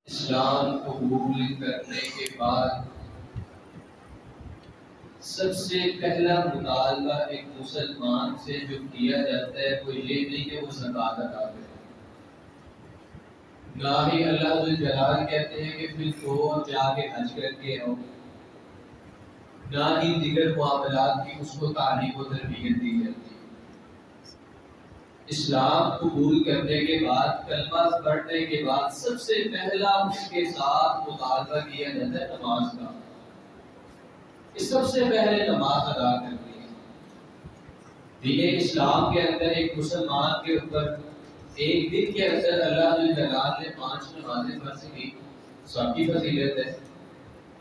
اسلام قبول کرنے کے بعد سب سے پہلا مطالبہ ایک مسلمان سے جو کیا جاتا ہے وہ یہ نہیں کہ وہ زکوٰۃ ادا کرے، نہ ہی اللہ ذوالجلال کہتے ہیں کہ پھر تو جا کے حج کر کے آؤ، نہ ہی دیگر معاملات کی اس کو تعلیم و تربیت دی جاتی ہے۔ اسلام قبول کرنے کے بعد، کلمہ پڑھنے کے بعد سب سے پہلا اس کے ساتھ مطالبہ کیا جاتا ہے نماز کا، کہ سب سے پہلے نماز ادا کرنی ہے۔ دین اسلام کے اندر ایک مسلمان کے اوپر ایک دن کے اندر اللہ جلال نے 5 نمازیں فرض کی، سب کی فضیلت ہے،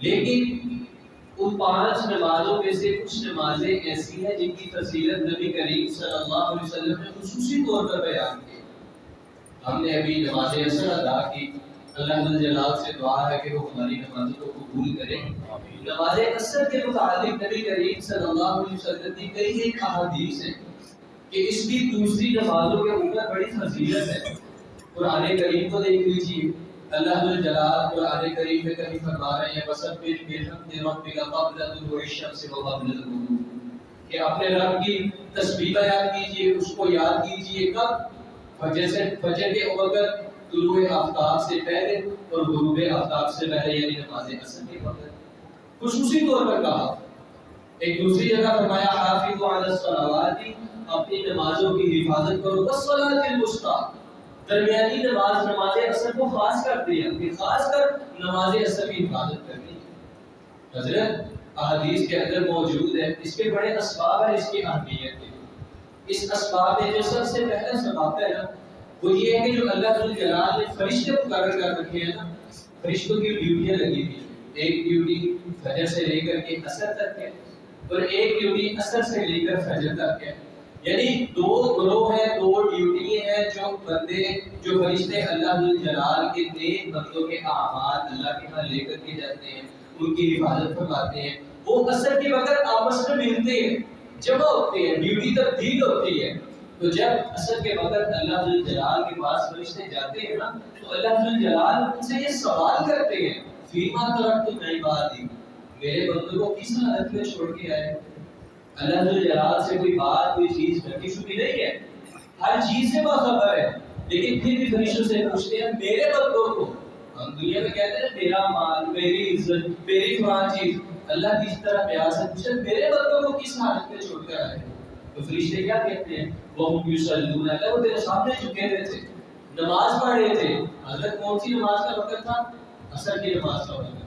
لیکن ان 5 نمازوں میں سے کچھ نمازیں ایسی ہیں جن کی فضیلت نبی کریم صلی اللہ علیہ وسلم نے خصوصی طور پر بیان کی۔ ہم نے ابھی نماز عصر ادا کی، اللہ جلال سے دعا ہے کہ وہ ہماری نمازوں کو قبول کرے۔ نماز عصر کے متعلق نبی کریم صلی اللہ علیہ وسلم کی کئی ایک احادیث ہیں کہ اس کی دوسری نمازوں کے اوپر بڑی فضیلت ہے۔ قرآن کریم کو دیکھ لیجیے، اللہ جلال قرآن کریم میں کہیں فرما رہے ہیں وَسَبِّحْ بِحَمْدِ رَبِّكَ قَبْلَ طُلُوعِ الشَّمْسِ وَقَبْلَ الْغُرُوبِ، کہ اپنے رب کی تسبیح بیان کیجیے، اس کو یاد کیجیے کب؟ فجر کے وقت، طلوع آفتاب سے پہلے اور غروب آفتاب سے پہلے، یعنی نماز عصر کے وقت خصوصی طور پر کہا۔ ایک دوسری جگہ فرمایا حافظوا علی الصلوات، اپنی نمازوں کی حفاظت کرو، والصلاۃ الوسطیٰ، درمیانی نماز عصر کو خاص کر دیا کہ خاص کر نماز عصر کی حفاظت کرنی ہے۔ حضرت احادیث کے اندر موجود ہے، اس کے بڑے اسباب ہیں اس کی اہمیت کے۔ اس اسباب میں جو سب سے پہلا سبب ہے نا، وہ یہ ہے کہ جو اللہ جلال نے فرشتے مقرر کر رکھے ہیں نا، فرشتوں کی ڈیوٹیاں لگی ہوئی ہیں۔ ایک ڈیوٹی فجر سے لے کر کے عصر تک ہے، اور ایک ڈیوٹی عصر سے لے کر فجر تک ہے، یعنی 2 گروہ ہیں، 2 ڈیوٹی ہیں جو فرشتے اللہ جلال کے نیک بندوں کے اعمال اللہ کے ہاں لے کر کے جاتے ہیں، ان کی حفاظت فرماتے ہیں۔ وہ عصر کے وقت آپس میں ملتے ہیں، جمع ہوتے ہیں، ڈیوٹی تبدیل ہوتی ہے۔ تو جب عصر کے وقت اللہ جلال کے پاس فرشتے جاتے ہیں نا، تو اللہ جلال ان سے یہ سوال کرتے ہیں فیما ترکتم عبادی، میرے بندوں کو کس حالت میں چھوڑ کے آئے؟ اللہ جلال سے کوئی بات، کوئی چیز ڈھکی چھپی نہیں ہے، ہر چیز سے باخبر ہے، لیکن پھر بھی فرشتوں سے پوچھتے ہیں میرے بندوں کو۔ ہم دنیا میں کہتے ہیں میرا مال، میری عزت، میری فلاں چیز، اللہ کی اس طرح پیار سے پوچھتے ہیں میرے بندوں کو کس حالت میں چھوڑ کر آئے؟ تو فرشتے کیا کہتے ہیں وَهُمْ يُصَلُّونَ، اللہ وہ تیرے سامنے جھکے ہوئے تھے، نماز پڑھ رہے تھے۔ حضرت کون سی نماز کا وقت تھا؟ عصر کی نماز کا وقت۔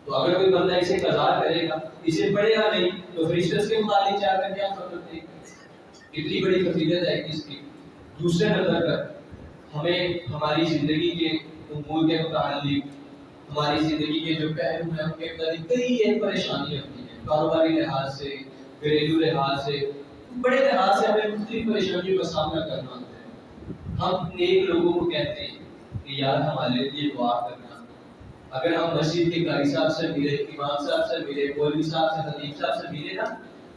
تو اگر کوئی بندہ اسے قضا کرے گا، اسے پڑھے گا نہیں، تو فرشتے اس کے متعلق جا کر کیا خبر دیں؟ اتنی بڑی فضیلت ہے اس کی۔ دوسرے نمبر پر ہمیں ہماری زندگی کے امور کے متعلق، ہماری زندگی کے جو پہلو ہیں ان کے متعلق کئی ایک پریشانیاں ہوتی ہیں، کاروباری لحاظ سے، گھریلو لحاظ سے، بڑے لحاظ سے ہمیں مختلف پریشانیوں کا سامنا کرنا ہوتا ہے۔ ہم نیک لوگوں کو کہتے ہیں کہ یار ہمارے لیے دعا کرنا۔ اگر ہم مسجد کے قاری صاحب سے ملے، امام صاحب سے ملے، مولوی صاحب سے، خطیب صاحب سے ملے نا،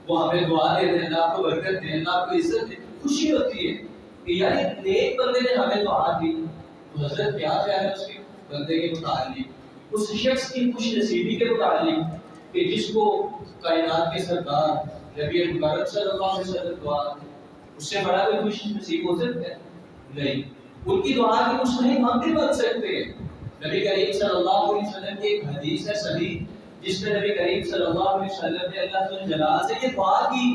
وہ ہمیں دعا دے دیں، اللہ آپ کو برکت دے، اللہ آپ کو عزت دے، خوشی ہوتی ہے کہ یار ایک نیک بندے نے ہمیں دعا دی۔ تو حضرت کیا خیال ہے اس کے بندے کے متعلق، اس شخص کی خوش نصیبی کے متعلق کہ جس کو کائنات کے سردار نبی مکرم صلی اللہ علیہ وسلم دعا دی، اس سے بڑا کوئی خوش نصیب ہو سکتا ہے؟ نہیں۔ ان کی دعا کے مستحق ہم بھی بن سکتے ہیں۔ نبی کریم صلی اللہ علیہ وسلم کی ایک حدیث ہے صحیح، جس میں نبی کریم صلی اللہ علیہ وسلم نے اللہ جلال سے یہ دعا کی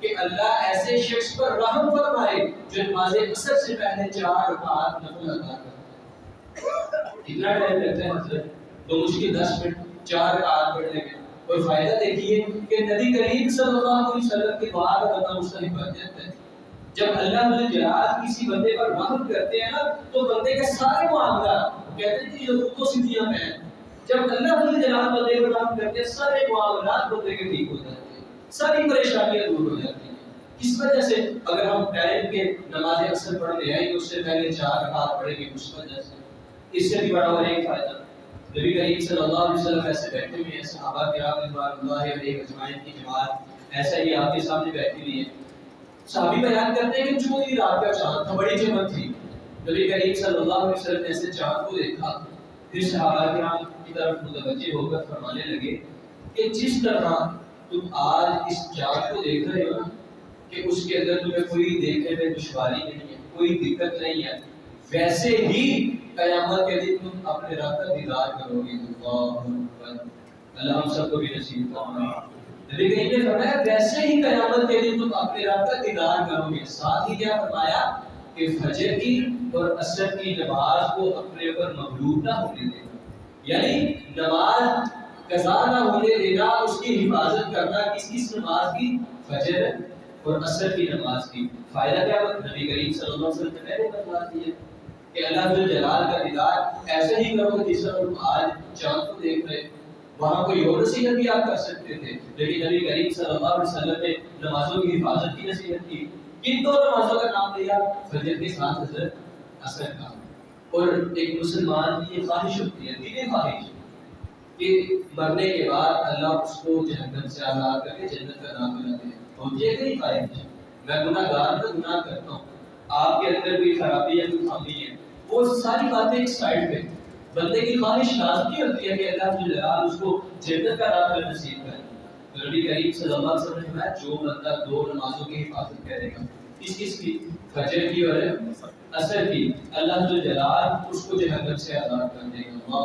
کہ اللہ ایسے شخص پر رحم فرمائے جو نماز عصر سے پہلے 4 رکعات نفل ادا کرے۔ کتنا ٹائم لگتا ہے حضرت؟ تو مشکل 10 منٹ 4 رکعات پڑھنے میں، اور فائدہ دیکھیے کہ نبی کریم صلی اللہ علیہ وسلم کی دعا کا بندہ مستحق بن جاتا ہے۔ جب اللہ جلال کسی بندے پر رحم کرتے ہیں نا، تو بندے کے سارے معاملات، کہتے ہیں کہ یہ تو سیدھیاں ہیں، جب اللہ جلال بندے پر رحم کرتے ہیں سارے معاملات بندے کے ٹھیک ہو جاتے ہیں، ساری پریشانیاں دور ہو جاتی ہیں۔ کس وجہ سے؟ اگر ہم ٹائم کے نماز عصر پڑھنے آئیں گے، اس سے پہلے 4 رکعات پڑھیں گے، اس وجہ سے۔ اس سے بھی بڑا اور ایک فائدہ، نبی کریم صلی اللہ علیہ وسلم ایسے بیٹھے ہوئے ہیں، صحابہ کرام رضوان اللہ علیہ اجمعین کی جماعت ایسا ہی آپ کے سامنے بیٹھی ہوئی ہے۔ صحابی بیان کرتے ہیں کہ چوتھی رات کا چاند تھا، بڑی چمک تھی، نبی کریم صلی اللہ علیہ وسلم نے ایسے چاند کو دیکھا، پھر صحابہ کرام کی طرف متوجہ ہو کر فرمانے لگے کہ جس طرح تم آج اس چاند کو دیکھ رہے ہو نا کہ اس کے اندر تمہیں کوئی دیکھنے میں دشواری نہیں ہے، کوئی دقت نہیں ہے، ویسے ہی قیامت کے دن تم اپنے رب کا دیدار کرو گے۔ اللہ اکبر، اللہ ہم سب کو بھی نصیب فرمائے۔ نبی کریم نے فرمایا ویسے ہی قیامت کے دن تم اپنے رب کا دیدار کرو گے۔ ساتھ ہی کیا فرمایا کہ فجر کی اور عصر کی نماز کو اپنے اوپر مغلوب نہ ہونے دینا، یعنی نماز قضا نہ ہونے دینا، اس کی حفاظت کرنا۔ کس نماز کی؟ فجر اور عصر کی نماز کی۔ فائدہ کیا ہوا؟ نبی کریم صلی اللہ علیہ وسلم نے پہلے بتلا دیا کہ اللہ جلال کا دیدار ایسے ہی کرو جس طرح تم آج چاند کو دیکھ رہے۔ وہاں کوئی اور نصیحت بھی آپ کر سکتے تھے، لیکن نبی کریم صلی اللہ علیہ وسلم نے نمازوں کی حفاظت کی نصیحت کی۔ کن دو نمازوں کا نام لیا؟ فجر کے ساتھ عصر کا۔ اور ایک مسلمان کی یہ خواہش ہوتی ہے، دلی خواہش، کہ مرنے کے بعد اللہ اس کو جہنم سے آزاد کر کے جنت کا داخلہ دے۔ ہوتی ہے کہ خواہش؟ میں گناہ گار تو گناہ کرتا ہوں، آپ کے اندر کوئی خرابی ہے، کوئی خامی ہے، وہ ساری باتیں ایک سائڈ پہ، بندے کی خواہش لازمی ہوتی ہے کہ اللہ جلال اس کو جنت کا داخلہ نصیب کرے۔ نبی کریم صلی اللہ علیہ وسلم نے فرمایا جو بندہ دو نمازوں کی حفاظت کرے گا، کس کی؟ فجر کی اور عصر کی، اللہ جلال اس کو جہنم سے آزاد کر دے گا۔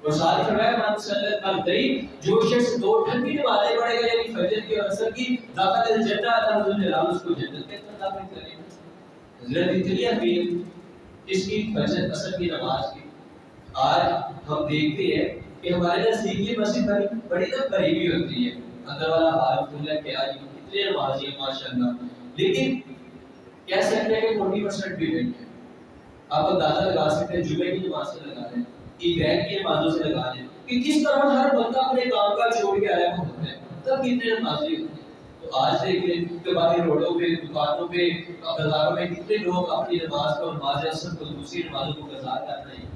اور ساتھ فرمایا من صلی الفجر، جو شخص دو ٹھنڈی نمازیں پڑھے گا یعنی فجر کی اور عصر کی، داخل الجنہ، اللہ جلال اس کو جنت کے اندر داخل کرے گا۔ حضرت اتنی اہمیت اس کی فجر عصر کی نماز کی۔ آج ہم دیکھتے ہیں کہ ہمارے نزدیک یہ مسجد بڑی قریبی ہوتی ہے، اندر والا حال کھلا کہ آج اتنے نمازی ہیں ماشاءاللہ، لیکن کہہ سکتے ہیں کہ 40% بھی نہیں ہے۔ آپ اندازہ لگا سکتے ہیں، جمعے کی نماز سے لگا لیں، عیدین کی نمازوں سے لگا لیں کہ کس طرح ہر بندہ اپنے کام کا چھوڑ کے آیا ہوتا ہے، تب کتنے نمازی ہوتے ہیں۔ تو آج دیکھ لیں کہ باہر روڈوں پہ، دکانوں پہ، بازاروں میں کتنے لوگ اپنی نماز کو، نماز عصر کو، دوسری نمازوں کو قضا کر رہے ہیں۔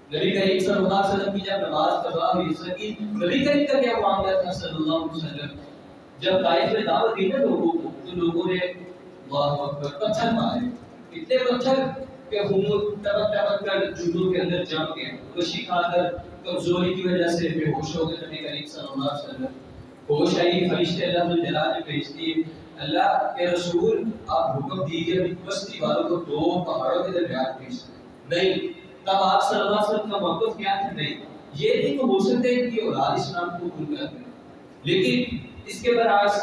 نبی کریم صلی اللہ علیہ وسلم کی جب نماز قضا ہوئی عصر کی، نبی کریم کا کیا معاملہ تھا صلی اللہ علیہ وسلم؟ جب طائف میں دعوت دی نا لوگوں کو، تو لوگوں نے اللہ اکبر پتھر مارے، اتنے پتھر کہ خون ٹپک ٹپک کر جوتوں کے اندر جم گئے، خوشی کھا کر کمزوری کی وجہ سے بے ہوش ہو گئے۔ نبی کریم صلی اللہ علیہ وسلم ہوش آئی، فرشتے اللہ جلال نے بھیج دیے، اللہ کے رسول آپ حکم دیجیے بستی والوں کو دو پہاڑوں کے درمیان بھیج دیں۔ نہیں، تب آپ صلی اللہ علیہ وسلم کا موقف کیا تھا؟ نہیں، یہ نہیں تو ہو سکتا ہے کہ اولاد اسلام کو قبول کر لیں، لیکن اس کے برعکس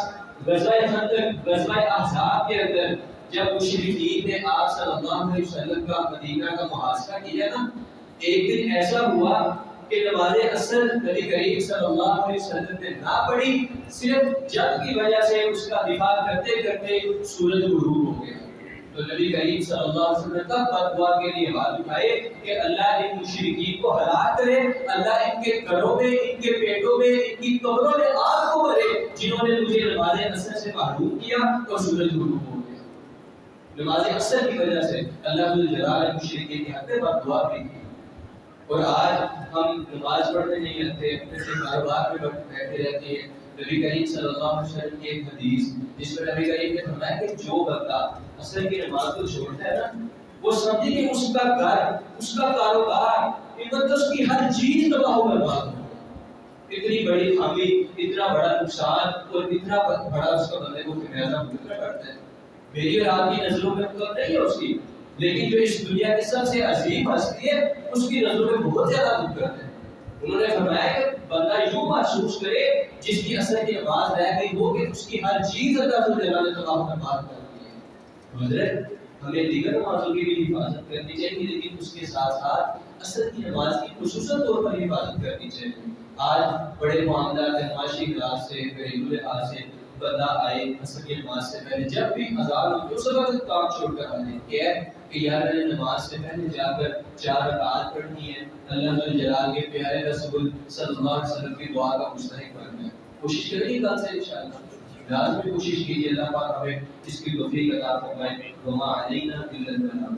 غزوہ خندق، غزوہ احزاب کے اندر جب مشرکین نے آپ صلی اللہ علیہ وسلم کا مدینہ کا محاصرہ کیا نا، ایک دن ایسا ہوا کہ نماز عصر نبی کریم صلی اللہ علیہ وسلم نے نہ پڑھی، صرف جنگ کی وجہ سے اس کا دفاع کرتے کرتے سورج غروب ہو گیا۔ تو نبی کریم صلی اللہ علیہ وسلم نے تب دعا کے لیے ہاتھ اٹھائے کہ اللہ ان مشرکین کو ہلاک کرے، اللہ ان کے گھروں میں، ان کے پیٹوں میں، ان کی قبروں میں آگ کو بھرے جنہوں نے مجھے نماز عصر سے محروم کیا اور سورج غروب ہو گیا۔ نماز عصر کی وجہ سے اللہ جلال مشرکین کے حق میں دعا بھی کی۔ اور آج ہم نماز پڑھنے نہیں رہتے، اپنے سے کاروبار میں بیٹھے رہتے ہیں۔ نبی کریم صلی اللہ علیہ وسلم کی ایک حدیث جس میں نبی کریم نے فرمایا کہ جو بندہ عصر کی نماز کو چھوڑتا ہے نا، وہ سمجھے کہ اس کا گھر، اس کا کاروبار، اس کی ہر چیز تباہ و برباد ہو۔ اتنی بڑی خامی، اتنا بڑا نقصان اور اتنا بڑا اس کا بندے کو خمیازہ بھگتنا پڑتا ہے۔ میری اور آپ کی نظروں میں تو نہیں ہے اس کی، لیکن جو اس دنیا کی سب سے عظیم ہستی ہے اس کی نظروں میں بہت زیادہ دقت ہے۔ انہوں نے فرمایا کہ بندہ یوں محسوس کرے جس کی عصر کی نماز رہ گئی وہ کہ اس کی ہر چیز اللہ تعالیٰ نے تباہ برباد کر دی ہے۔ حضرت ہمیں دیگر نمازوں کی بھی حفاظت کرنی چاہیے، لیکن اس کے ساتھ ساتھ عصر کی نماز کی خصوصاً طور پر حفاظت کرنی چاہیے۔ آج بڑے معاملات معاشی لحاظ سے، گھریلو لحاظ سے بندہ آئے عصر کی نماز سے پہلے جب بھی اذان ہو اس وقت کام چھوڑ کر آنے کیا ہے کہ یار میں نے نماز سے پہلے جا کر 4 رکعات پڑھنی ہے، اللہ جلال کے پیارے رسول صلی اللہ علیہ وسلم کی دعا کا مستحق بننا ہے۔ کوشش کریے کل سے انشاءاللہ، لازمی کوشش کیجیے، اللہ پاک ہمیں اس کی توفیق عطا فرمائے۔ وما علینا الا البلاغ۔